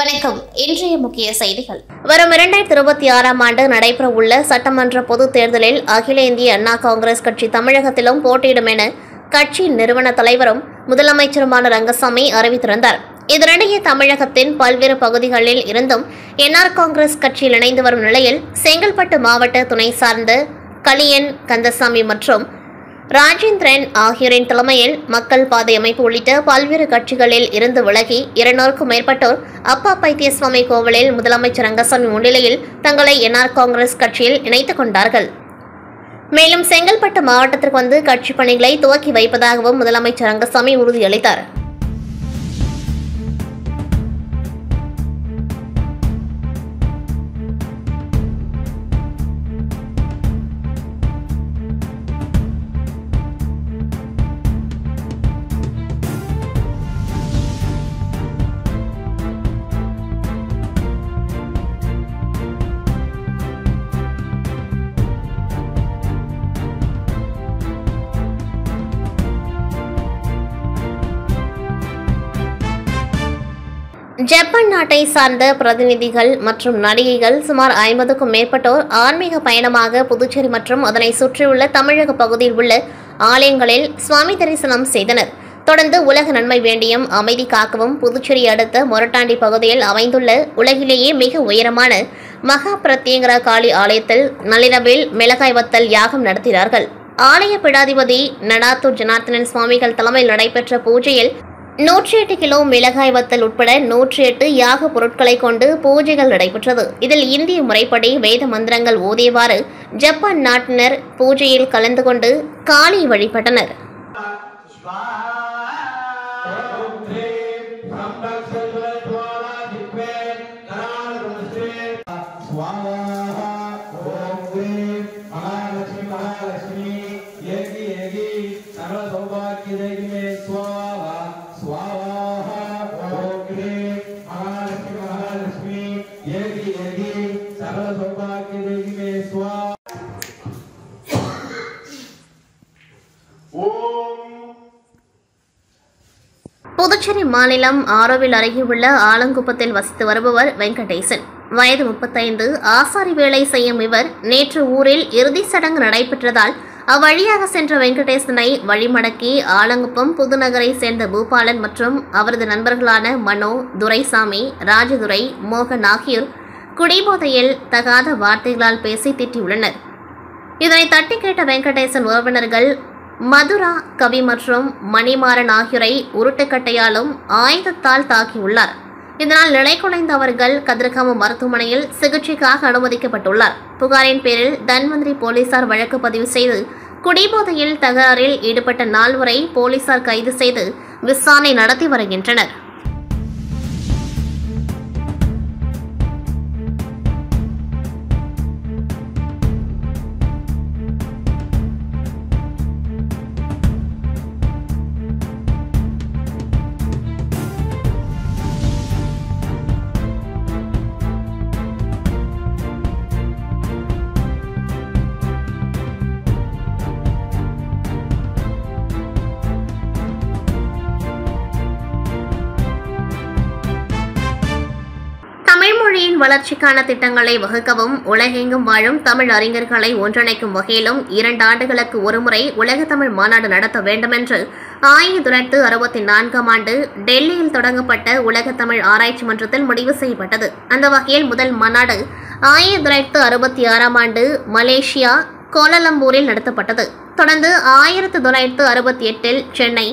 வணக்கம். இன்றைய முக்கிய செய்திகள். வரும் 2026ஆம் ஆண்டு நடைபெறவுள்ள சட்டமன்ற பொதுத் தேர்தலில் அகில இந்திய அண்ணா காங்கிரஸ் கட்சி தமிழகத்திலும் போட்டியிடும் என கட்சியின் நிறுவன தலைவரும் முதலமைச்சருமான ரங்கசாமி அறிவித்திருந்தார். இதனிடையே தமிழகத்தின் பல்வேறு பகுதிகளில் இருந்தும் என்ஆர் காங்கிரஸ் கட்சியில் இணைந்து வரும் நிலையில் செங்கல்பட்டு மாவட்ட துணை சார்ந்த கலியன் கந்தசாமி மற்றும் ராஜேந்திரன் ஆகியோரின் தலைமையில் மக்கள் பாதை அமைப்பு உள்ளிட்ட பல்வேறு கட்சிகளில் இருந்து விலகி 200க்கும் மேற்பட்டோர் அப்பா பைத்தியசுவாமி கோவிலில் முதலமைச்சர் ரங்கசாமி முன்னிலையில் தங்களை என்ஆர் காங்கிரஸ் கட்சியில் இணைத்துக் கொண்டார்கள். மேலும் செங்கல்பட்டு மாவட்டத்திற்கு வந்து கட்சி பணிகளை துவக்கி வைப்பதாகவும் முதலமைச்சர் ரங்கசாமி உறுதியளித்தார். ஜப்பான் நாட்டை சார்ந்த பிரதிநிதிகள் மற்றும் நடிகைகள் சுமார் 50க்கும் மேற்பட்டோர் ஆன்மீக பயணமாக புதுச்சேரி மற்றும் அதனை சுற்றியுள்ள தமிழக பகுதியில் உள்ள ஆலயங்களில் சுவாமி தரிசனம் செய்தனர். தொடர்ந்து உலக நன்மை வேண்டியும் அமைதி காக்கவும் புதுச்சேரி அடுத்த மொரட்டாண்டி பகுதியில் அமைந்துள்ள உலகிலேயே மிக உயரமான மகா பிரத்யங்கரா காளி ஆலயத்தில் நள்ளிரவில் மிளகாய் வத்தல் யாகம் நடத்தினார்கள். ஆலய பீடாதிபதி நடாத்தூர் ஜனார்த்தனன் சுவாமிகள் தலைமையில் நடைபெற்ற பூஜையில் 108 கிலோ மிளகாய் வத்தல் உட்பட 108 யாக பொருட்களை கொண்டு பூஜைகள் நடைபெற்றது. இதில் இந்திய முறைப்படி வேத மந்திரங்கள் ஓதியவாறு ஜப்பான் நாட்டினர் பூஜையில் கலந்து கொண்டு காளி வழிபட்டனர். புதுச்சேரி மாநிலம் ஆரோவில் அருகே உள்ள ஆலங்குப்பத்தில் வசித்து வருபவர் வெங்கடேசன். வயது 35. ஆசாரி வேலை செய்யும் இவர் நேற்று ஊரில் இறுதி சடங்கு நடைபெற்றதால் அவ்வழியாக சென்ற வெங்கடேசனை வழிமடக்கி ஆலங்குப்பம் புதுநகரை சேர்ந்த பூபாலன் மற்றும் அவரது நண்பர்களான மனோ, துரைசாமி, ராஜதுரை, மோகன் ஆகியோர் குடிபோதையில் தகாத வார்த்தைகளால் பேசி திட்டியுள்ளனர். இதனை தட்டி கேட்ட வெங்கடேசன் உறவினர்கள் மதுரா, கவி மற்றும் மணிமாறன் ஆகியோரை உருட்டுக்கட்டையாலும் ஆயுதத்தால் தாக்கியுள்ளார். இதனால் நிலை குலைந்த அவர்கள் கதிர்காம மருத்துவமனையில் சிகிச்சைக்காக அனுமதிக்கப்பட்டுள்ளார். புகாரின் பேரில் தன்வந்திரி போலீசார் வழக்கு பதிவு செய்து குடிபோதையில் தகராறில் ஈடுபட்ட 4வரை போலீசார் கைது செய்து விசாரணை நடத்தி வருகின்றனர். தமிழ் மொழியின் வளர்ச்சிக்கான திட்டங்களை வகுக்கவும் உலகெங்கும் வாழும் தமிழ் அறிஞர்களை ஒன்றிணைக்கும் வகையிலும் 2 ஆண்டுகளுக்கு ஒருமுறை உலக தமிழ் மாநாடு நடத்த வேண்டும் என்று 1964ஆம் ஆண்டு டெல்லியில் தொடங்கப்பட்ட உலக தமிழ் ஆராய்ச்சி மன்றத்தில் முடிவு செய்யப்பட்டது. அந்த வகையில் முதல் மாநாடு 1966ஆம் ஆண்டு மலேசியா கோலாலம்பூரில் நடத்தப்பட்டது. தொடர்ந்து 1968இல் சென்னை,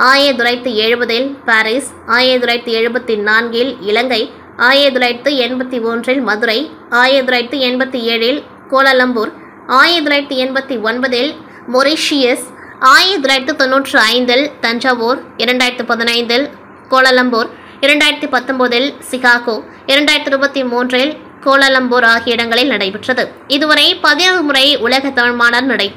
1970இல் பாரிஸ், 1974இல் இலங்கை, 1981இல் மதுரை, 1987இல் கோலாலம்பூர், 1989இல் மொரிஷியஸ், 1995இல் தஞ்சாவூர், 2015இல் கோலாலம்பூர், 2019இல் சிகாகோ, 2023இல் கோலாலம்பூர் ஆகிய இடங்களில் நடைபெற்றது. இதுவரை 17 முறை உலக தமிழ் மாநாடு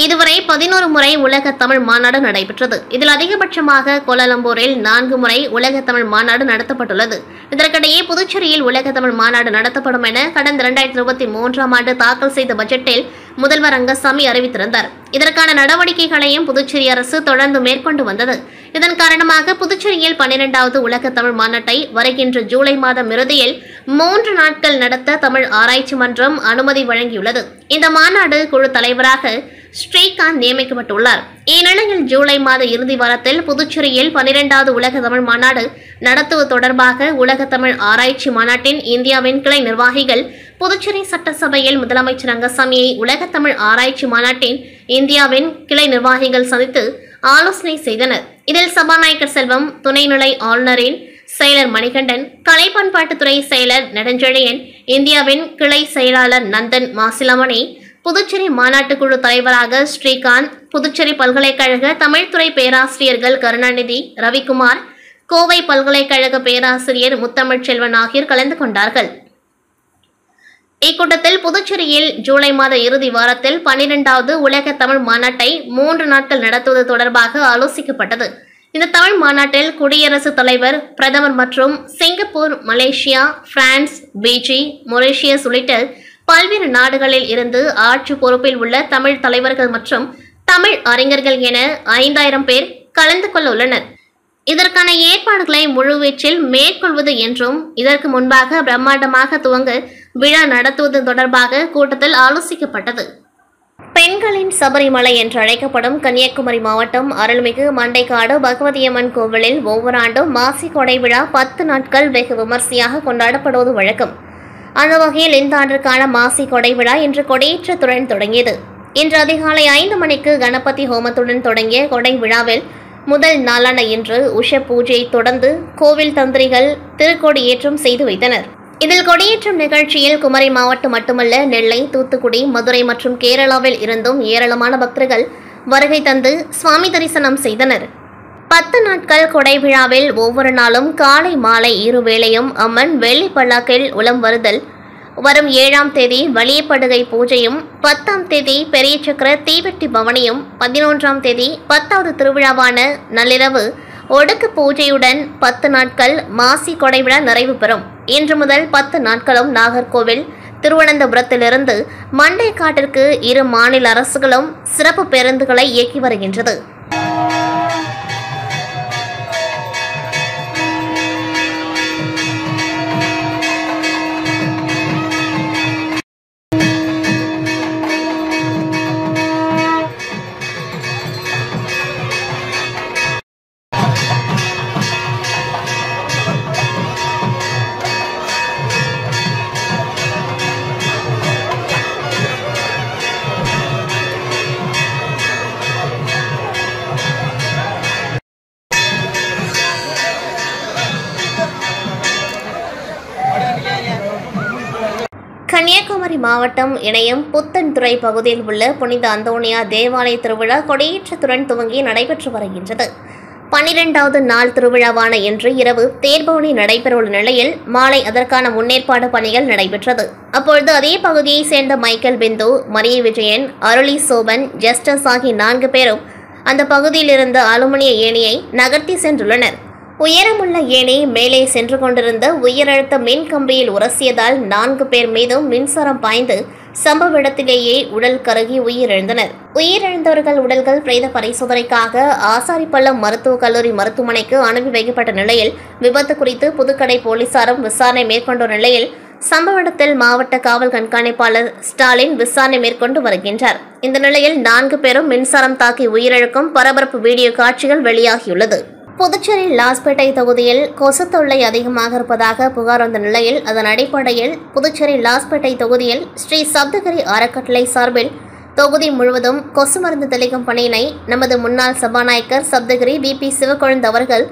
இதுவரை 11 முறை உலக தமிழ் மாநாடு நடைபெற்றது. இதில் அதிகபட்சமாக கோலாலம்பூரில் 4 முறை உலக தமிழ் மாநாடு நடத்தப்பட்டுள்ளது. இதற்கிடையே புதுச்சேரியில் உலக தமிழ் மாநாடு நடத்தப்படும் என கடந்த 2023ஆம் ஆண்டு தாக்கல் செய்த பட்ஜெட்டில் முதல்வர் ரங்கசாமி அறிவித்திருந்தார். இதற்கான நடவடிக்கைகளையும் புதுச்சேரி அரசு தொடர்ந்து மேற்கொண்டு வந்தது. இதன் காரணமாக புதுச்சேரியில் 12வது உலக தமிழ் மாநாட்டை வருகின்ற ஜூலை மாதம் இறுதியில் 3 நாட்கள் நடத்த தமிழ் ஆராய்ச்சி மன்றம் அனுமதி வழங்கியுள்ளது. இந்த மாநாடு குழு தலைவராக ஸ்ரீகாந்த் நியமிக்கப்பட்டுள்ளார். இந்நிலையில் ஜூலை மாத இறுதி வாரத்தில் புதுச்சேரியில் 12வது உலக தமிழ் மாநாடு நடத்துவது தொடர்பாக உலக தமிழ் ஆராய்ச்சி மாநாட்டின் இந்தியாவின் கிளை நிர்வாகிகள் புதுச்சேரி சட்டசபையில் முதலமைச்சர் ரங்கசாமியை உலக தமிழ் ஆராய்ச்சி மாநாட்டின் இந்தியாவின் கிளை நிர்வாகிகள் சந்தித்து ஆலோசனை செய்தனர். இதில் சபாநாயகர் செல்வம், துணைநிலை ஆளுநரின் செயலர் மணிகண்டன், கலை பண்பாட்டுத்துறை செயலர் நெடுஞ்செழியன், இந்தியாவின் கிளை செயலாளர் நந்தன் மாசிலாமணி, புதுச்சேரி மாநாட்டுக்குழு தலைவராக ஸ்ரீகாந்த், புதுச்சேரி பல்கலைக்கழக தமிழ்துறை பேராசிரியர்கள் கருணாநிதி, ரவிக்குமார், கோவை பல்கலைக்கழக பேராசிரியர் முத்தமிழ் செல்வன் ஆகியோர் கலந்து கொண்டார்கள். இக்கூட்டத்தில் புதுச்சேரியில் ஜூலை மாத இறுதி வாரத்தில் 12வது உலக தமிழ் மாநாட்டை 3 நாட்கள் நடத்துவது தொடர்பாக ஆலோசிக்கப்பட்டது. இந்த தமிழ் மாநாட்டில் குடியரசுத் தலைவர், பிரதமர் மற்றும் Singapore, Malaysia, France, Fiji, Mauritius உள்ளிட்ட பல்வேறு நாடுகளில் இருந்து ஆட்சி பொறுப்பில் உள்ள தமிழ் தலைவர்கள் மற்றும் தமிழ் அறிஞர்கள் என 5000 பேர் கலந்து கொள்ள உள்ளனர். இதற்கான ஏற்பாடுகளை முழுவீச்சில் மேற்கொள்வது என்றும் இதற்கு முன்பாக பிரம்மாண்டமாக துவங்க விழா நடத்துவது தொடர்பாக கூட்டத்தில் ஆலோசிக்கப்பட்டது. பெண்களின் சபரிமலை என்று அழைக்கப்படும் கன்னியாகுமரி மாவட்டம் அருள்மிகு மண்டைக்காடு பகவதியம்மன் கோவிலில் ஒவ்வொரு ஆண்டும் மாசி கொடை விழா 10 நாட்கள் வெகு விமர்சையாக கொண்டாடப்படுவது வழக்கம். அந்த வகையில் இந்த ஆண்டிற்கான மாசி கொடை விழா இன்று கொடியேற்றத்துடன் தொடங்கியது. இன்று அதிகாலை 5 மணிக்கு கணபதி ஹோமத்துடன் தொடங்கிய கொடை விழாவில் முதல் நாளான இன்று உஷ பூஜையை தொடர்ந்து கோவில் தந்திரிகள் திருக்கொடியேற்றம் செய்து வைத்தனர். இதில் கொடியேற்றம் நிகழ்ச்சியில் குமரி மாவட்டம் மட்டுமல்ல, நெல்லை, தூத்துக்குடி, மதுரை மற்றும் கேரளாவில் இருந்தும் ஏராளமான பக்தர்கள் வருகை தந்து சுவாமி தரிசனம் செய்தனர். 10 நாட்கள் கொடை விழாவில் ஒவ்வொரு நாளும் காலை மாலை இருவேளையும் அம்மன் வெள்ளி பல்லாக்கில் உலம் வருதல், வரும் 7ஆம் தேதி வலியப்படுகை பூஜையும், 10ஆம் தேதி பெரிய சக்கர தீவெட்டி பவனியும், 11ஆம் தேதி 10வது திருவிழாவான நள்ளிரவு ஒடுக்கு பூஜையுடன் 10 நாட்கள் மாசி கொடை விழா நிறைவு பெறும். இன்று முதல் 10 நாட்களும் நாகர்கோவில், திருவனந்தபுரத்திலிருந்து மண்டைக்காட்டிற்கு 2 மாநில அரசுகளும் சிறப்பு பேருந்துகளை இயக்கி வருகின்றது. கன்னியாகுமரி மாவட்டம் இணையம் புத்தன்துறை பகுதியில் உள்ள புனித அந்தோணியா தேவாலய திருவிழா கொடியேற்றத்துடன் துவங்கி நடைபெற்று வருகின்றது. 12வது நாள் திருவிழாவான இன்று இரவு தேர்பவனி நடைபெறவுள்ள நிலையில் மாலை அதற்கான முன்னேற்பாடு பணிகள் நடைபெற்றது. அப்பொழுது அதே பகுதியைச் சேர்ந்த மைக்கேல் பிந்து, மரிய விஜயன், அருளி சோபன், ஜஸ்டஸ் ஆகிய 4 பேரும் அந்த பகுதியில் இருந்த அலுமினிய ஏணியை நகர்த்தி சென்றுள்ளனர். உயரமுள்ள ஏணி மேலே சென்று கொண்டிருந்த உயரழுத்த மின் கம்பியில் உரசியதால் 4 பேர் மீதும் மின்சாரம் பாய்ந்து சம்பவ இடத்திலேயே உடல் கருகி உயிரிழந்தனர். உயிரிழந்தவர்கள் உடல்கள் பிரேத பரிசோதனைக்காக ஆசாரிப்பள்ளம் மருத்துவக் கல்லூரி மருத்துவமனைக்கு அனுப்பி வைக்கப்பட்ட நிலையில் விபத்து குறித்து புதுக்கடை போலீசாரும் விசாரணை மேற்கொண்ட நிலையில் சம்பவ இடத்தில் மாவட்ட காவல் கண்காணிப்பாளர் ஸ்டாலின் விசாரணை மேற்கொண்டு வருகின்றார். இந்த நிலையில் 4 பேரும் மின்சாரம் தாக்கி உயிரிழக்கும் பரபரப்பு வீடியோ காட்சிகள் வெளியாகியுள்ளது. புதுச்சேரி லாஸ்பேட்டை தொகுதியில் கொசு தொல்லை அதிகமாக இருப்பதாக புகார் வந்த நிலையில் அதன் அடிப்படையில் புதுச்சேரி லாஸ்பேட்டை தொகுதியில் ஸ்ரீ சப்தகிரி அறக்கட்டளை சார்பில் தொகுதி முழுவதும் கொசு மருந்து தெளிக்கும் பணியினை நமது முன்னாள் சபாநாயகர் சப்தகிரி VP சிவக்கொழுந்து அவர்கள்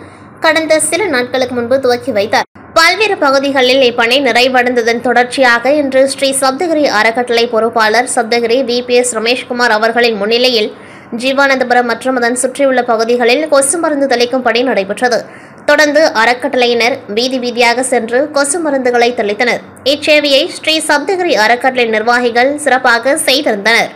கடந்த சில நாட்களுக்கு முன்பு துவக்கி வைத்தார். பல்வேறு பகுதிகளில் இப்பணி நிறைவடைந்ததன் தொடர்ச்சியாக இன்று ஸ்ரீ சப்தகிரி அறக்கட்டளை பொறுப்பாளர் சப்தகிரி VPS ரமேஷ்குமார் அவர்களின் முன்னிலையில் ஜீவானந்தபுரம் மற்றும் அதன் சுற்றியுள்ள பகுதிகளில் கொசு மருந்து தெளிக்கும் பணி நடைபெற்றது. தொடர்ந்து அறக்கட்டளையினர் வீதி வீதியாக சென்று கொசு மருந்துகளை தெளித்தனர். இச்சேவையை ஸ்ரீ சப்தகிரி அறக்கட்டளை நிர்வாகிகள் சிறப்பாக செய்திருந்தனர்.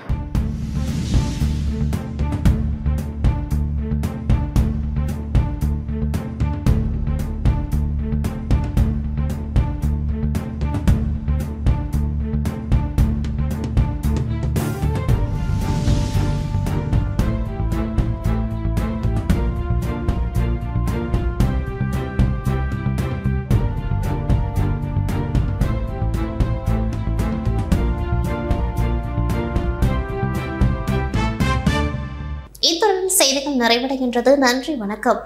இத்துடன் செய்திகள் நிறைவடைகின்றது. நன்றி, வணக்கம்.